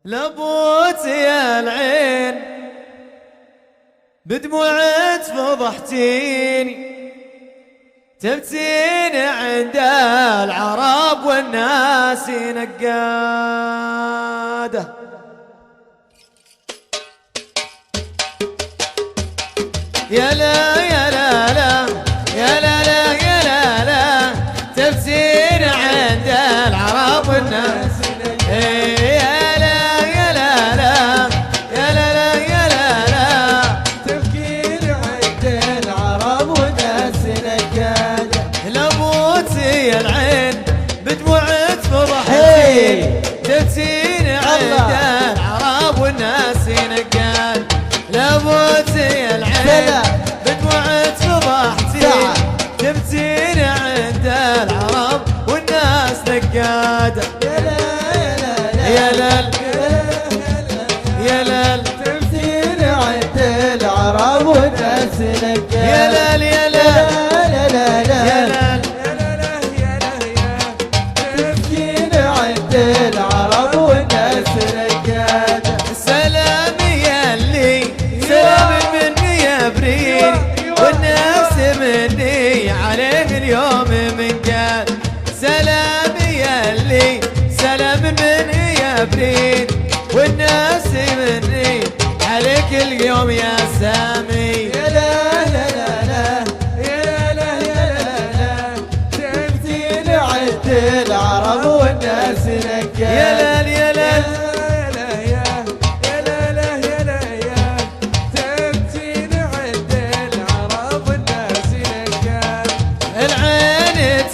لبوت يا العين بدموعك فضحتيني، تبتين عند العرب والناس نقاده. يا لا يا لا لا يا لا لا يا لا لا، تبتين عند العرب والناس. يا لا يا لا لا يا لا لا يا لا لا، تبكين عند العرب والناس نقاده. لبوتي يا العين بدموعك فضحتي، تبتين عند العرب والناس نقاد. لبوتي يا العين بدموعك فضحتي، تبتين عند العرب والناس نقاده. يا لال يا لال تبكين عند العرب والناس نقاده. يا لال يا لال يا لال تبكين عند العرب والناس نقاده. سلام ياللي سلام مني يا بريد، والناس مني عليه اليوم من قال. سلام ياللي سلام مني يا بريد، والناس مني عليك اليوم يا سامي. يا لا لا لا لا يا لا يا لا لا، تبكين عند العرب والناس نقاده. يا لال يا لال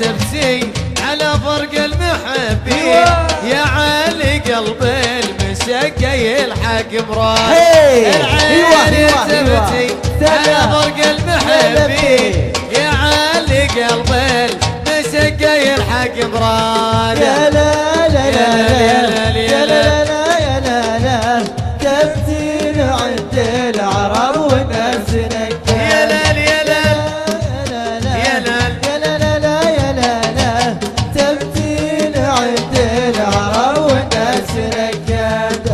تبكي على فرق المحبين، يا علي قلب المشقة يلحق مراد. العين تبكي على فرق المحبين، يا علي قلب المشقة يلحق مراد. يا لا لا لا يا لا لا يا لا لا، تبكين عند العرب والناس نقاده. يا لال يا لال يا لال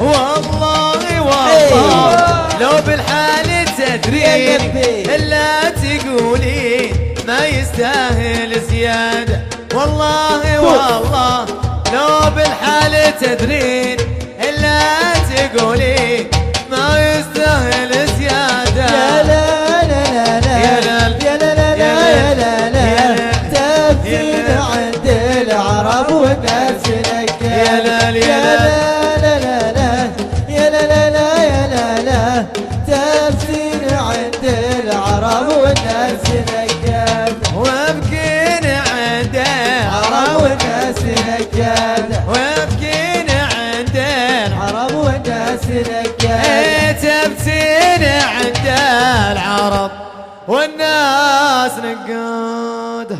والله والله لو بالحال تدرين إلا تقولين ما يستاهل زيادة. والله والله لو بالحال تدرين إلا تقولين ما يستاهل زيادة. يا لا لا لا لا يا لال يا لا لا لا يا لا لا، تبكين عند العرب والناس نقاده. يا لال يا لال يا لا لا لا يا لا لا، تبكين عند العرب والناس نقاده. وابكين عند العرب والناس نقاده. وابكين عند العرب والناس نقاده. تبتين عند العرب والناس نقاد.